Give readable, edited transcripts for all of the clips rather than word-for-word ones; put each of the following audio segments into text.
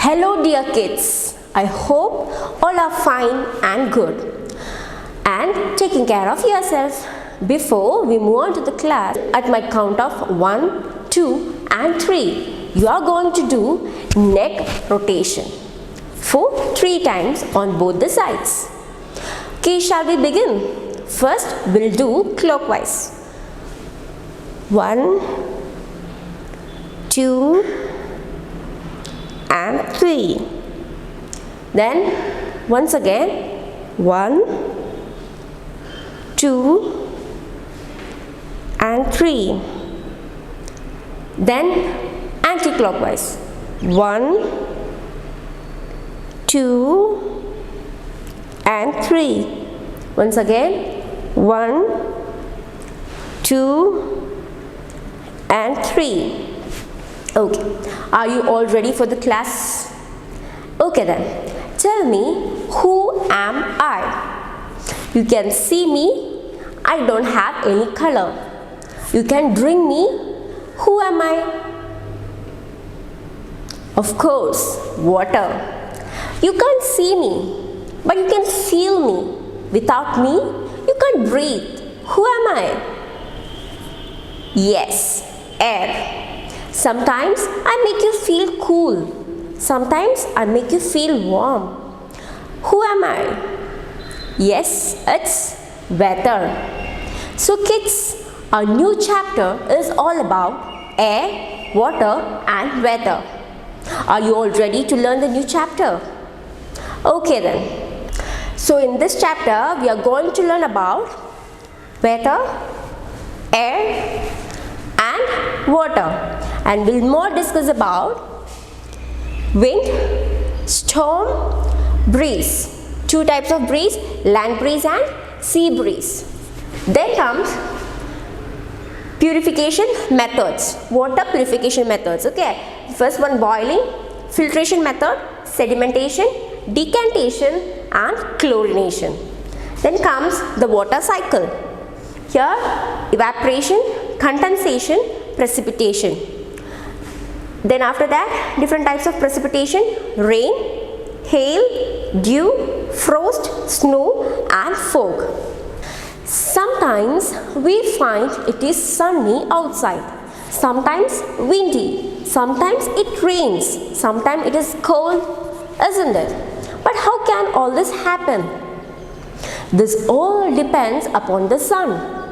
Hello dear kids, I hope all are fine and good and taking care of yourself. Before we move on to the class, at my count of 1, 2 and 3, you are going to do neck rotation for 3 times on both the sides. Okay, shall we begin? First, we'll do clockwise. 1, 2 and 3. Then once again 1, 2 and 3. Then anti-clockwise 1, 2 and 3. Once again 1, 2 and 3. Okay, are you all ready for the class? Okay then, tell me, who am I? You can see me, I don't have any color. You can drink me, who am I? Of course, water. You can't see me, but you can feel me. Without me, you can't breathe. Who am I? Yes, air. Sometimes I make you feel cool. Sometimes I make you feel warm. Who am I? Yes, it's weather. So kids, our new chapter is all about air, water and weather. Are you all ready to learn the new chapter? Okay then. So in this chapter, we are going to learn about weather, air and water. And we'll more discuss about wind, storm, breeze. 2 types of breeze, land breeze and sea breeze. Then comes purification methods, water purification methods. Okay, first one boiling, filtration method, sedimentation, decantation and chlorination. Then comes the water cycle. Here evaporation, condensation, precipitation. Then after that, different types of precipitation: rain, hail, dew, frost, snow and fog. Sometimes we find it is sunny outside, sometimes windy, sometimes it rains, sometimes it is cold, isn't it? But how can all this happen? This all depends upon the sun.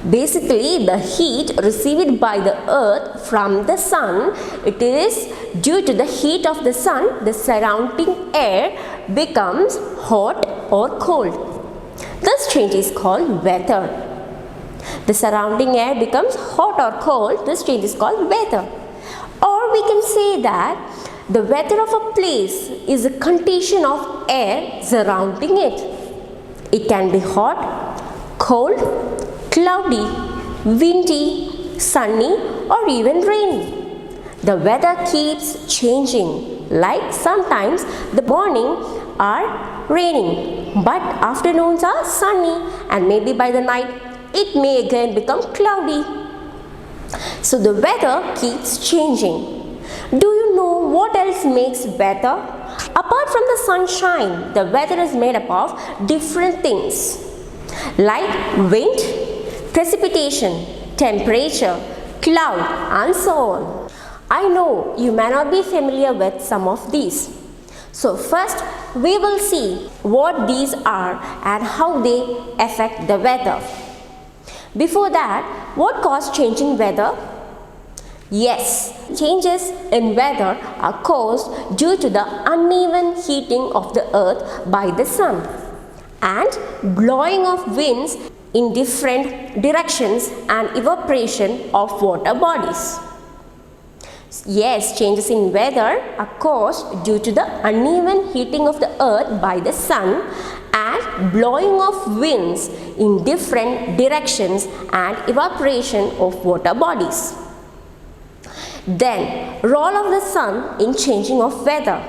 Basically, the heat received by the earth from the sun, it is due to the heat of the sun, the surrounding air becomes hot or cold. This change is called weather. The surrounding air becomes hot or cold, this change is called weather. Or we can say that the weather of a place is a condition of air surrounding it. It can be hot, cold, cloudy, windy, sunny or even rainy. The weather keeps changing, like sometimes the morning are raining but afternoons are sunny and maybe by the night it may again become cloudy. So the weather keeps changing. Do you know what else makes weather? Apart from the sunshine, the weather is made up of different things like wind, precipitation, temperature, cloud and so on. I know you may not be familiar with some of these. So first we will see what these are and how they affect the weather. Before that, what causes changing weather? Yes, changes in weather are caused due to the uneven heating of the earth by the sun and blowing of winds in different directions and evaporation of water bodies. Yes, changes in weather are caused due to the uneven heating of the earth by the sun and blowing of winds in different directions and evaporation of water bodies. Then, role of the sun in changing of weather.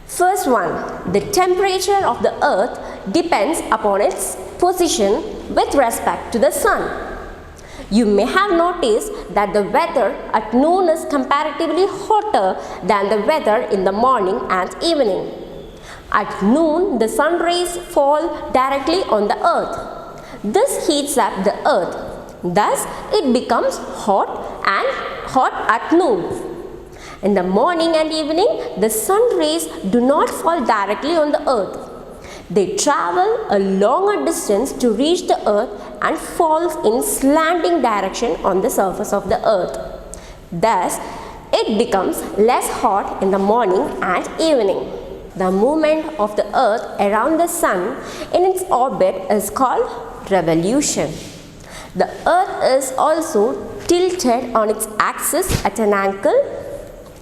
First one, the temperature of the earth depends upon its position with respect to the sun. You may have noticed that the weather at noon is comparatively hotter than the weather in the morning and evening. At noon, the sun rays fall directly on the earth. This heats up the earth. Thus, it becomes hot at noon. In the morning and evening, the sun rays do not fall directly on the earth. They travel a longer distance to reach the earth and falls in slanting direction on the surface of the earth. Thus, it becomes less hot in the morning and evening. The movement of the earth around the sun in its orbit is called revolution. The earth is also tilted on its axis at an angle.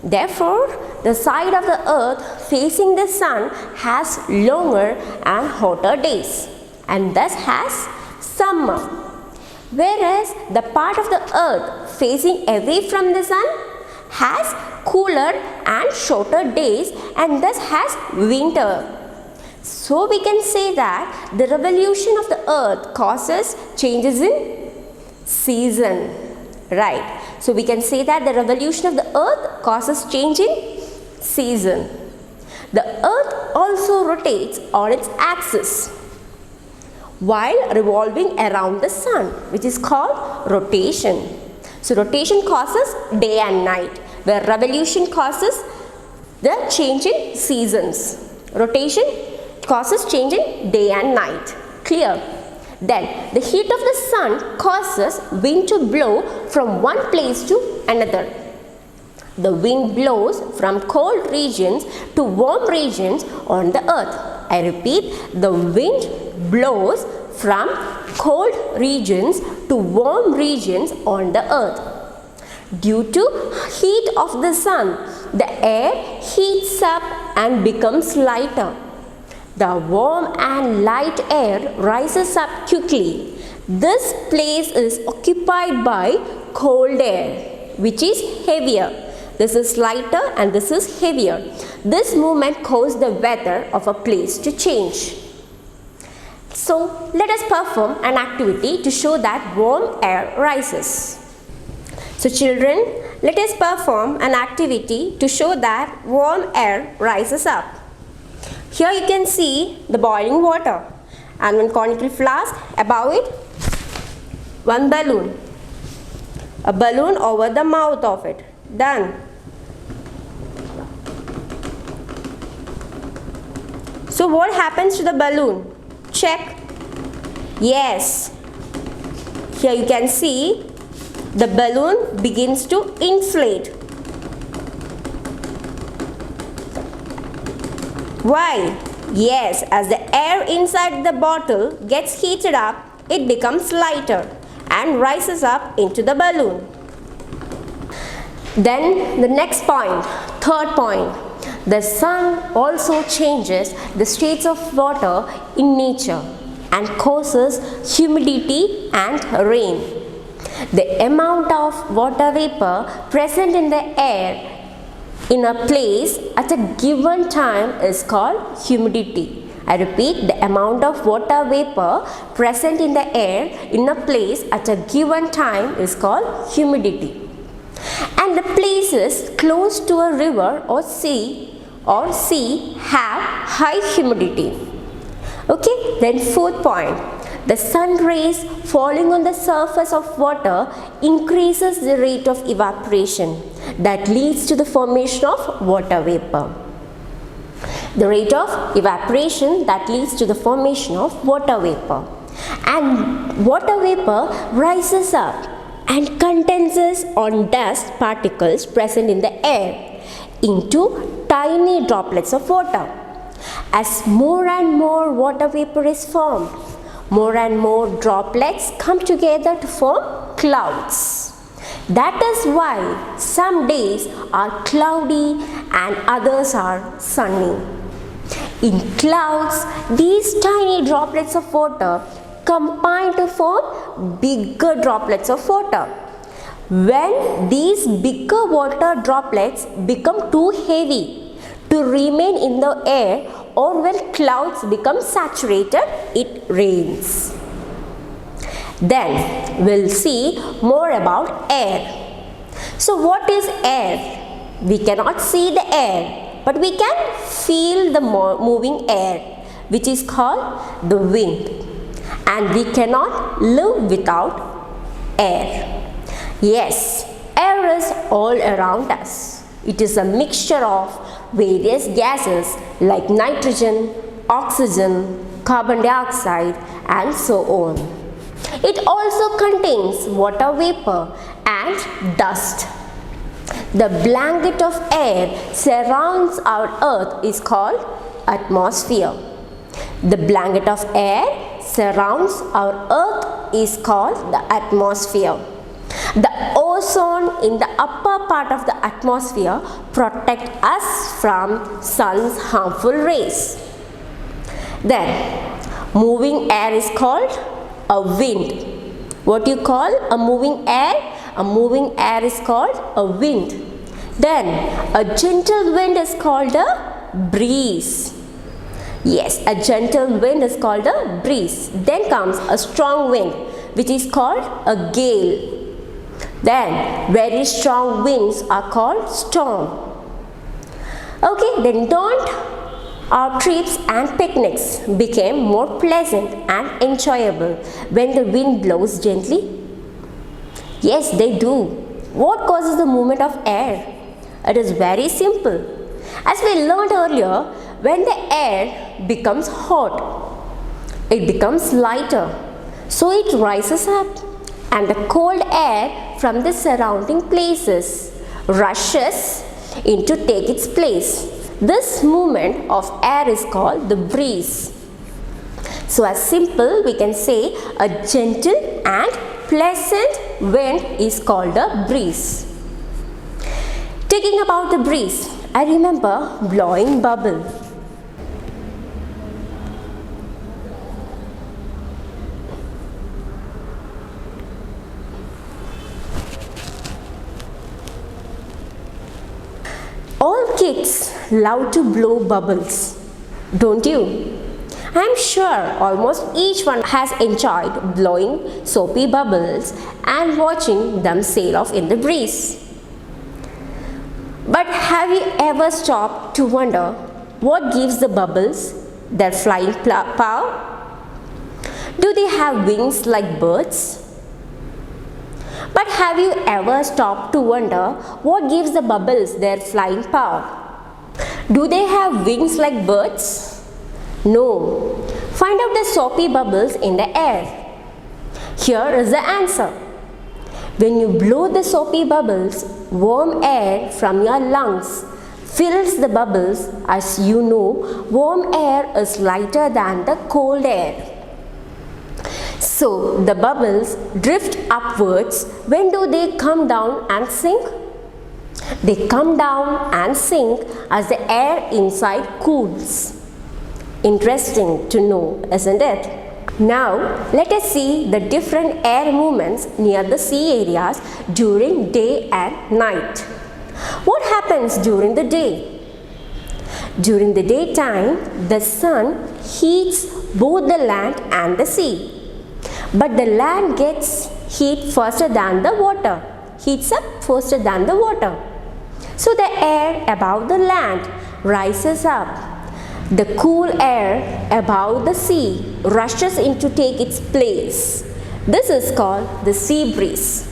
Therefore, the side of the earth facing the sun has longer and hotter days and thus has summer. Whereas the part of the earth facing away from the sun has cooler and shorter days and thus has winter. So we can say that the revolution of the earth causes changes in season. Right. So we can say that the revolution of the earth causes change in season. The earth also rotates on its axis while revolving around the sun, which is called rotation. So rotation causes day and night, where revolution causes the change in seasons. Rotation causes change in day and night. Clear? Then the heat of the sun causes wind to blow from one place to another. The wind blows from cold regions to warm regions on the earth. I repeat, the wind blows from cold regions to warm regions on the earth. Due to heat of the sun, the air heats up and becomes lighter. The warm and light air rises up quickly. This place is occupied by cold air, which is heavier. This is lighter and this is heavier. This movement causes the weather of a place to change. So, let us perform an activity to show that warm air rises. So, children, let us perform an activity to show that warm air rises up. Here you can see the boiling water and one conical flask, above it one balloon. A balloon over the mouth of it. Done. So what happens to the balloon? Check. Yes. Here you can see the balloon begins to inflate. Why? Yes, as the air inside the bottle gets heated up, it becomes lighter and rises up into the balloon. Then the next point, third point. The sun also changes the states of water in nature and causes humidity and rain. The amount of water vapor present in the air in a place at a given time is called humidity. I repeat, the amount of water vapor present in the air in a place at a given time is called humidity. And the places close to a river or sea have high humidity. Okay, then fourth point. The sun rays falling on the surface of water increases the rate of evaporation that leads to the formation of water vapor. The rate of evaporation that leads to the formation of water vapor. And water vapor rises up and condenses on dust particles present in the air into tiny droplets of water. As more and more water vapor is formed, more and more droplets come together to form clouds. That is why some days are cloudy and others are sunny. In clouds, these tiny droplets of water combine to form bigger droplets of water. When these bigger water droplets become too heavy to remain in the air, or when clouds become saturated, it rains. Then we'll see more about air. So what is air? We cannot see the air, but we can feel the moving air, which is called the wind. And we cannot live without air. Yes, air is all around us. It is a mixture of various gases like nitrogen, oxygen, carbon dioxide, and so on. It also contains water vapor and dust. The blanket of air surrounds our earth is called atmosphere. The blanket of air surrounds our earth is called the atmosphere. The ozone in the upper part of the atmosphere protects us from sun's harmful rays. Then, moving air is called a wind. What do you call a moving air? A moving air is called a wind. Then, a gentle wind is called a breeze. Yes, a gentle wind is called a breeze. Then comes a strong wind, which is called a gale. Then, very strong winds are called storm. Okay, then don't our trips and picnics became more pleasant and enjoyable when the wind blows gently? Yes, they do. What causes the movement of air? It is very simple. As we learned earlier, when the air becomes hot, it becomes lighter. So it rises up and the cold air from the surrounding places rushes in to take its place. This movement of air is called the breeze. So as simple we can say a gentle and pleasant wind is called a breeze. Talking about the breeze, I remember blowing bubble. All kids love to blow bubbles, don't you? I am sure almost each one has enjoyed blowing soapy bubbles and watching them sail off in the breeze. But have you ever stopped to wonder what gives the bubbles their flying power? Do they have wings like birds? But have you ever stopped to wonder what gives the bubbles their flying power? Do they have wings like birds? No. Find out the soapy bubbles in the air. Here is the answer. When you blow the soapy bubbles, warm air from your lungs fills the bubbles. As you know, warm air is lighter than the cold air. So the bubbles drift upwards. When do they come down and sink? They come down and sink as the air inside cools. Interesting to know, isn't it? Now let us see the different air movements near the sea areas during day and night. What happens during the day? During the daytime, the sun heats both the land and the sea. But the land gets heat faster than the water, heats up faster than the water. So the air above the land rises up. The cool air above the sea rushes in to take its place. This is called the sea breeze.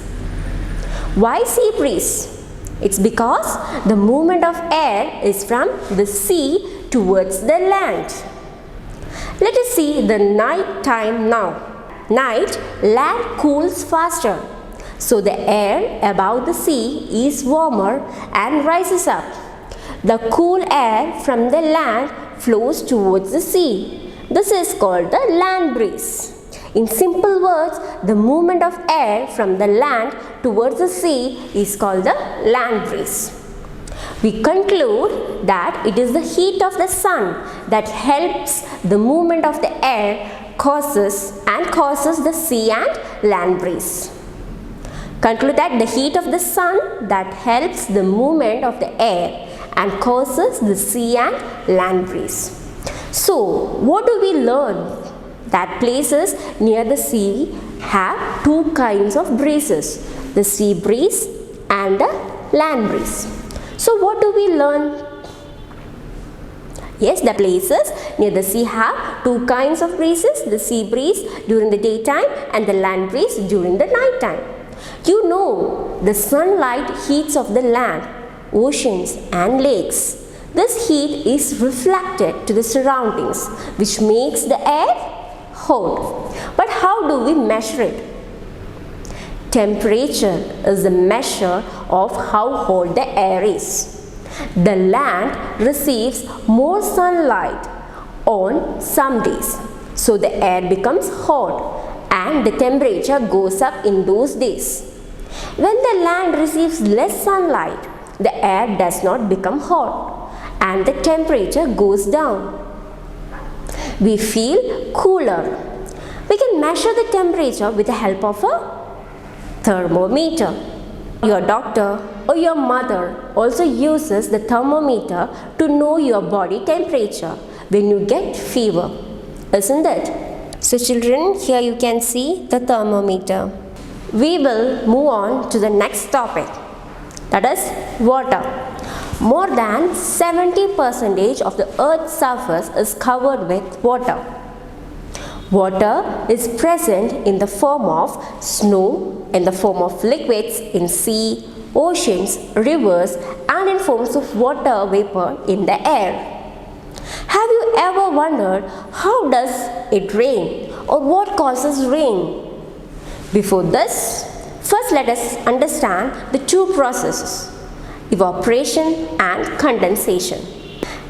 Why sea breeze? It's because the movement of air is from the sea towards the land. Let us see the night time now. Night, land cools faster. So the air above the sea is warmer and rises up. The cool air from the land flows towards the sea. This is called the land breeze. In simple words, the movement of air from the land towards the sea is called the land breeze. We conclude that it is the heat of the sun that helps the movement of the air causes the sea and land breeze. Conclude that the heat of the sun that helps the movement of the air and causes the sea and land breeze. So, what do we learn? That places near the sea have two kinds of breezes, the sea breeze and the land breeze. So what do we learn? Yes, the places near the sea have two kinds of breezes, the sea breeze during the daytime and the land breeze during the night time. You know, the sunlight heats of the land, oceans and lakes. This heat is reflected to the surroundings, which makes the air hot. But how do we measure it? Temperature is the measure of how hot the air is. The land receives more sunlight on some days, so the air becomes hot and the temperature goes up in those days. When the land receives less sunlight, the air does not become hot and the temperature goes down. We feel cooler. We can measure the temperature with the help of a thermometer. Your doctor or your mother also uses the thermometer to know your body temperature when you get fever, isn't it? So children, here you can see the thermometer. We will move on to the next topic, that is water. More than 70% of the earth's surface is covered with water. Water is present in the form of snow, in the form of liquids in sea, oceans, rivers, and in forms of water vapor in the air. Have you ever wondered how does it rain or what causes rain? Before this, first let us understand the two processes, evaporation and condensation.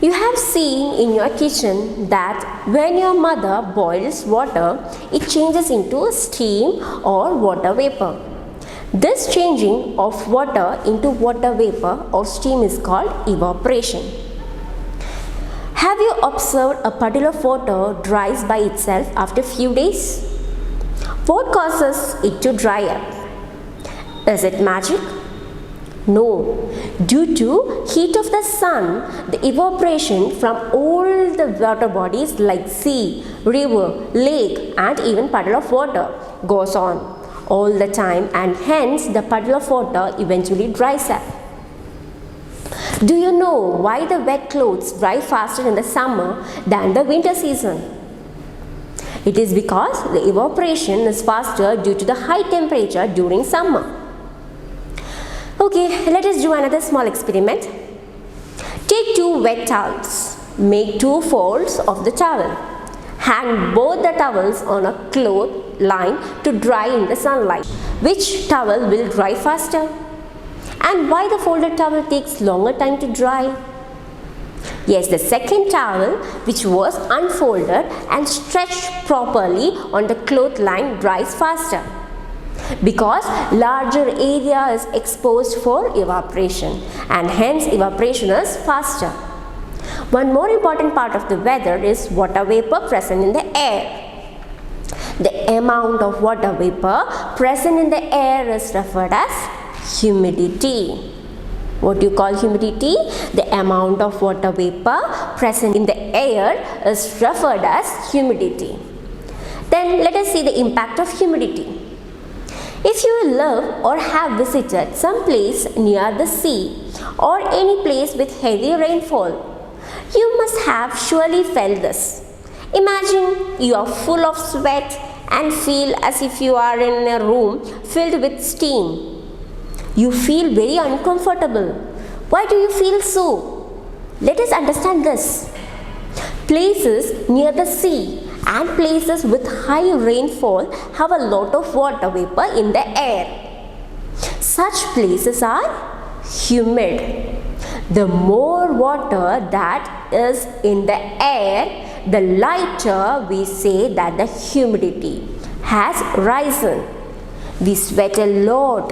You have seen in your kitchen that when your mother boils water, it changes into steam or water vapor. This changing of water into water vapor or steam is called evaporation. Have you observed a puddle of water dries by itself after few days? What causes it to dry up? Is it magic? No. Due to heat of the sun, the evaporation from all the water bodies like sea, river, lake and even puddle of water goes on all the time, and hence the puddle of water eventually dries up. Do you know why the wet clothes dry faster in the summer than the winter season? It is because the evaporation is faster due to the high temperature during summer. Okay, let us do another small experiment. Take two wet towels. Make two folds of the towel. Hang both the towels on a cloth line to dry in the sunlight. Which towel will dry faster? And why the folded towel takes longer time to dry? Yes, the second towel, which was unfolded and stretched properly on the cloth line, dries faster, because larger area is exposed for evaporation and hence evaporation is faster. One more important part of the weather is water vapor present in the air. The amount of water vapor present in the air is referred as humidity. What do you call humidity? The amount of water vapor present in the air is referred as humidity. Then let us see the impact of humidity. If you live or have visited some place near the sea or any place with heavy rainfall, you must have surely felt this. Imagine you are full of sweat and feel as if you are in a room filled with steam. You feel very uncomfortable. Why do you feel so? Let us understand this. Places near the sea and places with high rainfall have a lot of water vapor in the air. Such places are humid. The more water that is in the air, the lighter we say that the humidity has risen. We sweat a lot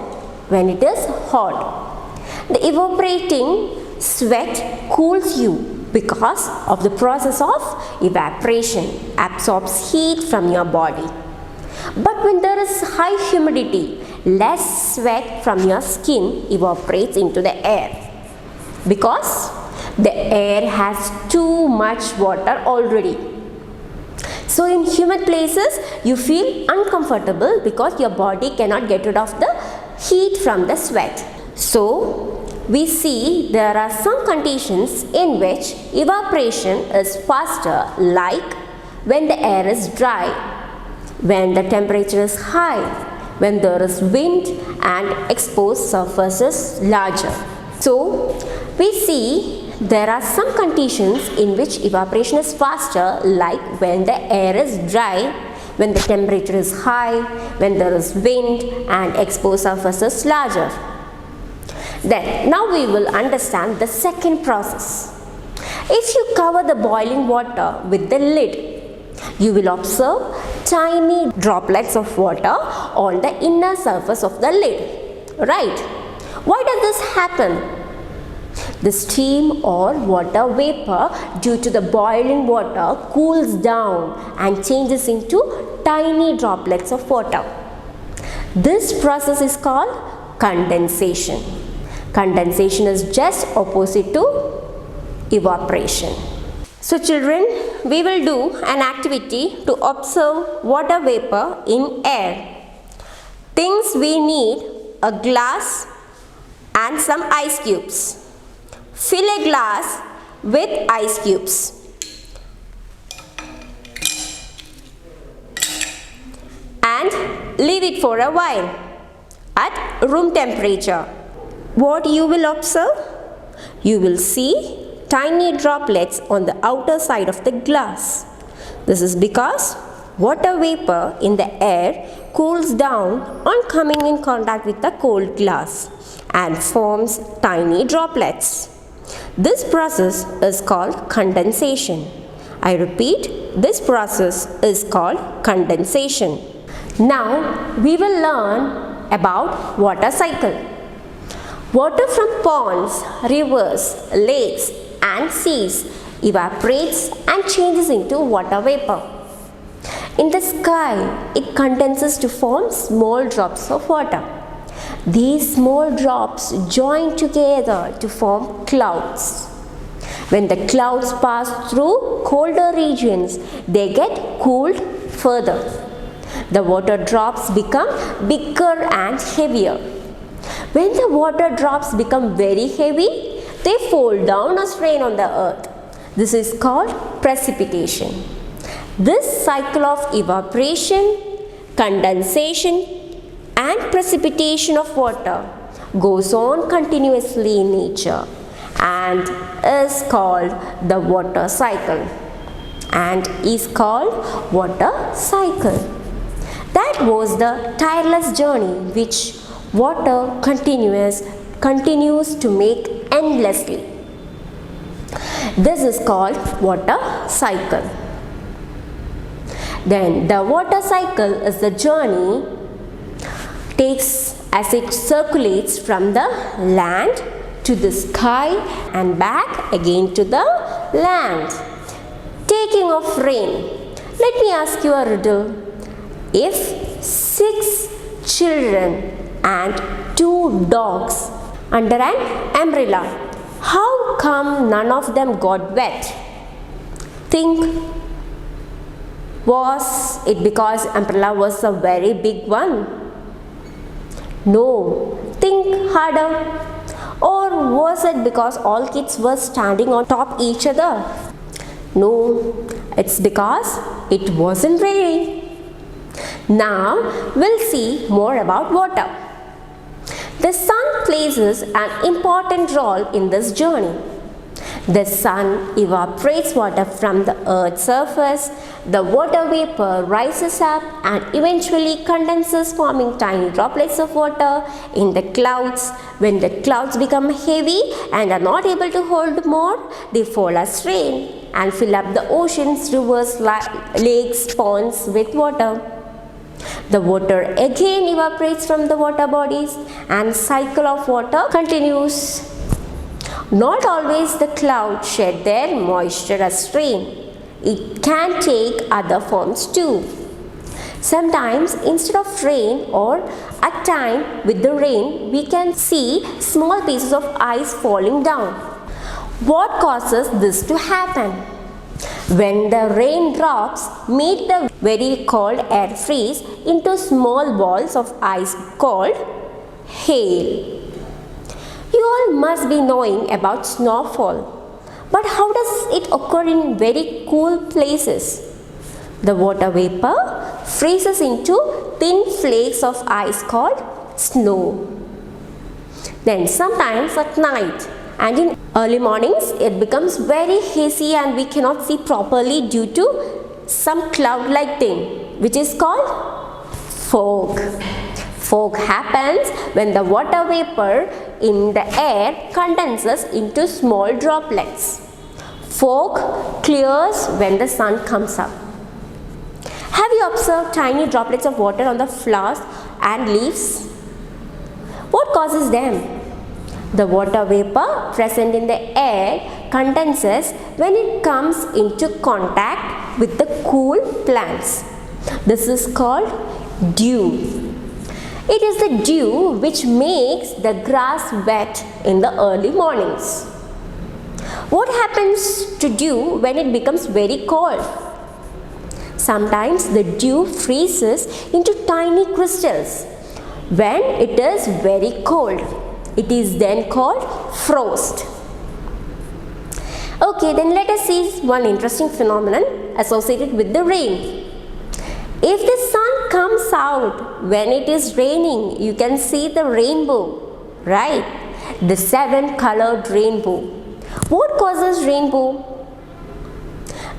when it is hot. The evaporating sweat cools you because of the process of evaporation, absorbs heat from your body. But when there is high humidity, less sweat from your skin evaporates into the air because the air has too much water already. So in humid places, you feel uncomfortable because your body cannot get rid of the heat from the sweat. So we see there are some conditions in which evaporation is faster, like when the air is dry, when the temperature is high, when there is wind and exposed surface is larger. So we see there are some conditions in which evaporation is faster, like when the air is dry, when the temperature is high, when there is wind and exposed surface is larger. Then now we will understand the second process. If you cover the boiling water with the lid, you will observe tiny droplets of water on the inner surface of the lid. Right? Why does this happen? The steam or water vapor due to the boiling water cools down and changes into tiny droplets of water. This process is called condensation. Condensation is just opposite to evaporation. So children, we will do an activity to observe water vapor in air. Things we need: a glass and some ice cubes. Fill a glass with ice cubes. And leave it for a while at room temperature. What you will observe? You will see tiny droplets on the outer side of the glass. This is because water vapor in the air cools down on coming in contact with the cold glass and forms tiny droplets. This process is called condensation. I repeat, this process is called condensation. Now we will learn about water cycle. Water from ponds, rivers, lakes and seas evaporates and changes into water vapor. In the sky, it condenses to form small drops of water. These small drops join together to form clouds. When the clouds pass through colder regions, they get cooled further. The water drops become bigger and heavier. When the water drops become very heavy, they fall down or strain on the earth. This is called precipitation. This cycle of evaporation, condensation and precipitation of water goes on continuously in nature and is called the water cycle That was the tireless journey which water continues to make endlessly. This is called water cycle. Then the water cycle is the journey takes as it circulates from the land to the sky and back again to the land. Taking of rain. Let me ask you a riddle. If 6 children and 2 dogs under an umbrella, how come none of them got wet? Think. Was it because umbrella was a very big one? No. Think harder. Or was it because all kids were standing on top each other? No. It's because it wasn't raining. Now we'll see more about water. The sun plays an important role in this journey. The sun evaporates water from the earth's surface. The water vapor rises up and eventually condenses, forming tiny droplets of water in the clouds. When the clouds become heavy and are not able to hold more, they fall as rain and fill up the oceans, rivers, lakes, ponds with water. The water again evaporates from the water bodies and cycle of water continues. Not always the clouds shed their moisture as rain. It can take other forms too. Sometimes instead of rain or at time with the rain, we can see small pieces of ice falling down. What causes this to happen? When the raindrops meet the very cold air freeze into small balls of ice called hail. You all must be knowing about snowfall. But how does it occur in very cool places? The water vapor freezes into thin flakes of ice called snow. Then sometimes at night and in early mornings it becomes very hazy and we cannot see properly due to some cloud-like thing which is called fog. Fog happens when the water vapor in the air condenses into small droplets. Fog clears when the sun comes up. Have you observed tiny droplets of water on the flowers and leaves? What causes them? The water vapor present in the air condenses when it comes into contact with the cool plants. This is called dew. It is the dew which makes the grass wet in the early mornings. What happens to dew when it becomes very cold? Sometimes the dew freezes into tiny crystals when it is very cold. It is then called frost. Okay, then let us see one interesting phenomenon associated with the rain. If the sun comes out when it is raining, you can see the rainbow, right? The 7-colored rainbow. What causes rainbow?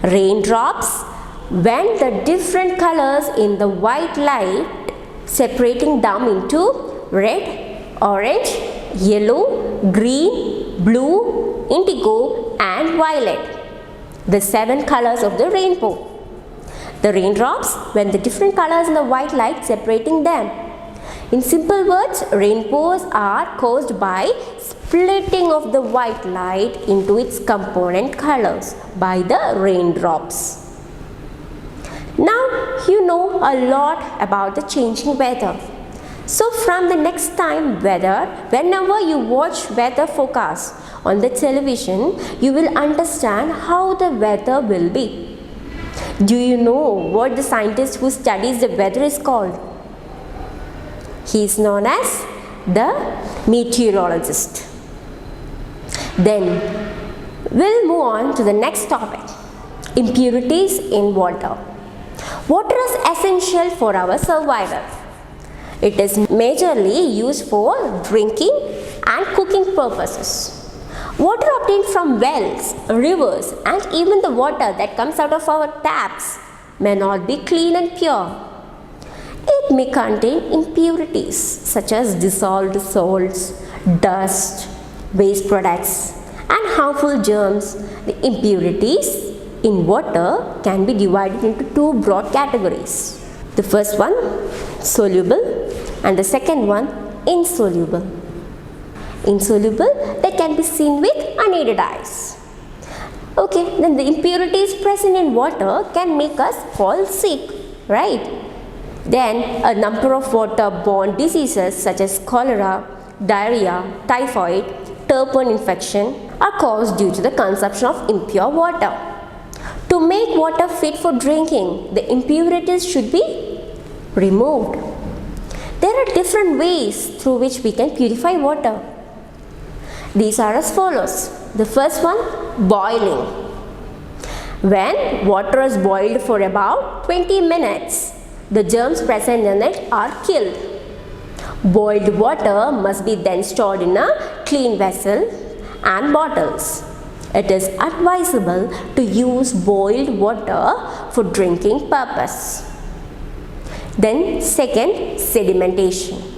Raindrops, when the different colors in the white light separating them into red, orange, yellow, green, blue, indigo and violet. The 7 colors of the rainbow. The raindrops when the different colors in the white light separating them. In simple words, rainbows are caused by splitting of the white light into its component colors by the raindrops. Now you know a lot about the changing weather. So from the next time whenever you watch weather forecast on the television, you will understand how the weather will be. Do you know what the scientist who studies the weather is called? He is known as the meteorologist. Then we'll move on to the next topic, impurities in water. Water is essential for our survival. It is majorly used for drinking and cooking purposes. Water obtained from wells, rivers and even the water that comes out of our taps may not be clean and pure. It may contain impurities such as dissolved salts, dust, waste products and harmful germs. The impurities in water can be divided into 2 broad categories. The first one, soluble, and the second one, insoluble. Insoluble, that can be seen with unaided eyes. Okay, then the impurities present in water can make us fall sick, right? Then a number of water-borne diseases such as cholera, diarrhea, typhoid, terpene infection are caused due to the consumption of impure water. To make water fit for drinking, the impurities should be removed. There are different ways through which we can purify water. These are as follows. The first one, boiling. When water is boiled for about 20 minutes, the germs present in it are killed. Boiled water must be then stored in a clean vessel and bottles. It is advisable to use boiled water for drinking purpose. Then second, sedimentation.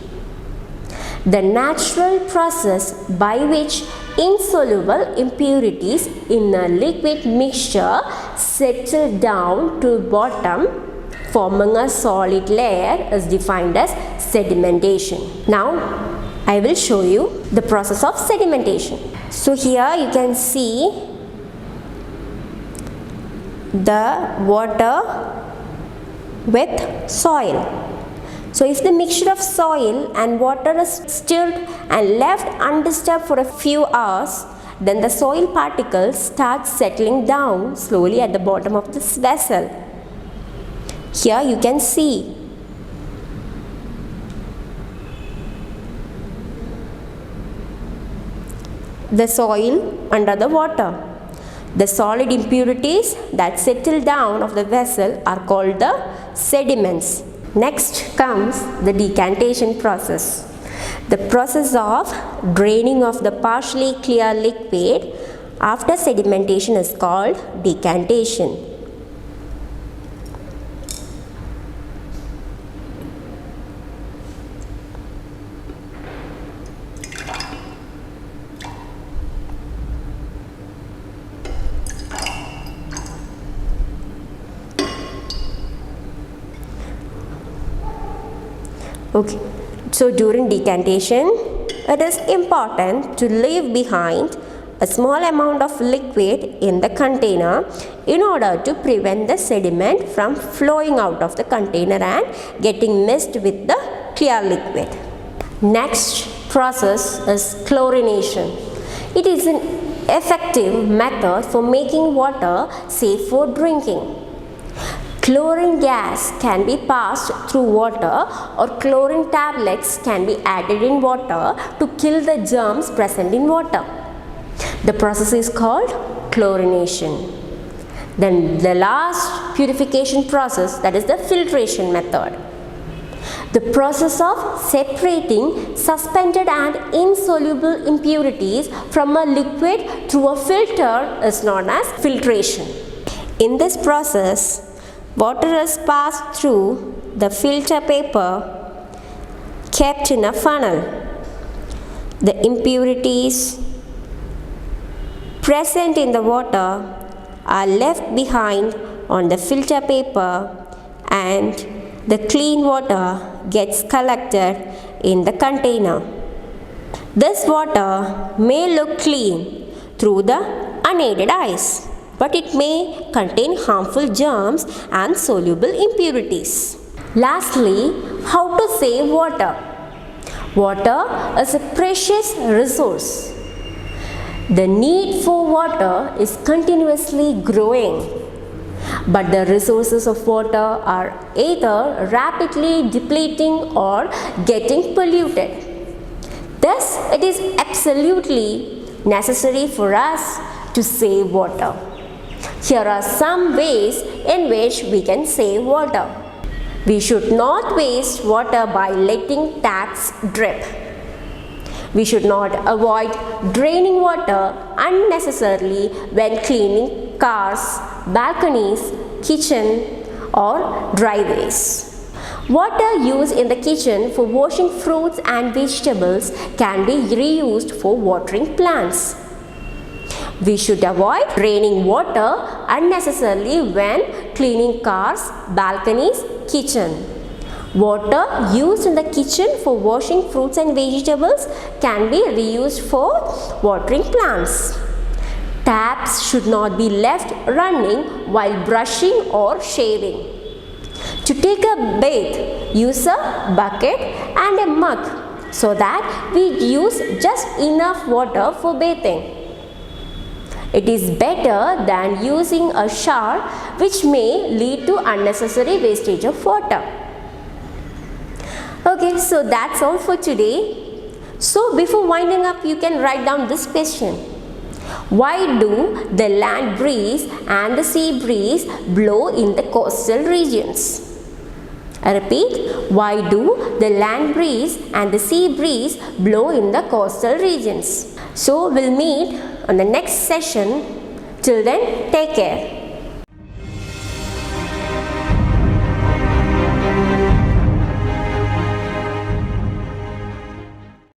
The natural process by which insoluble impurities in a liquid mixture settle down to bottom forming a solid layer is defined as sedimentation. Now I will show you the process of sedimentation. So here you can see the water with soil. So if the mixture of soil and water is stirred and left undisturbed for a few hours, then the soil particles start settling down slowly at the bottom of this vessel. Here you can see the soil under the water. The solid impurities that settle down of the vessel are called the sediments. Next comes the decantation process. The process of draining of the partially clear liquid after sedimentation is called decantation. Okay, so during decantation, it is important to leave behind a small amount of liquid in the container in order to prevent the sediment from flowing out of the container and getting mixed with the clear liquid. Next process is chlorination. It is an effective method for making water safe for drinking. Chlorine gas can be passed through water, or chlorine tablets can be added in water to kill the germs present in water. The process is called chlorination. Then the last purification process, that is the filtration method. The process of separating suspended and insoluble impurities from a liquid through a filter is known as filtration. In this process, water is passed through the filter paper kept in a funnel. The impurities present in the water are left behind on the filter paper, and the clean water gets collected in the container. This water may look clean through the unaided eyes, but it may contain harmful germs and soluble impurities. Lastly, how to save water? Water is a precious resource. The need for water is continuously growing, but the resources of water are either rapidly depleting or getting polluted. Thus, it is absolutely necessary for us to save water. Here are some ways in which we can save water. We should not waste water by letting taps drip. We should not avoid draining water unnecessarily when cleaning cars, balconies, kitchen or driveways. Water used in the kitchen for washing fruits and vegetables can be reused for watering plants. We should avoid draining water unnecessarily when cleaning cars, balconies, kitchen. Water used in the kitchen for washing fruits and vegetables can be reused for watering plants. Taps should not be left running while brushing or shaving. To take a bath, use a bucket and a mug so that we use just enough water for bathing. It is better than using a shower, which may lead to unnecessary wastage of water. Okay, so that's all for today. So before winding up, you can write down this question. Why do the land breeze and the sea breeze blow in the coastal regions? I repeat, why do the land breeze and the sea breeze blow in the coastal regions? So we'll meet on the next session. Till then, take care.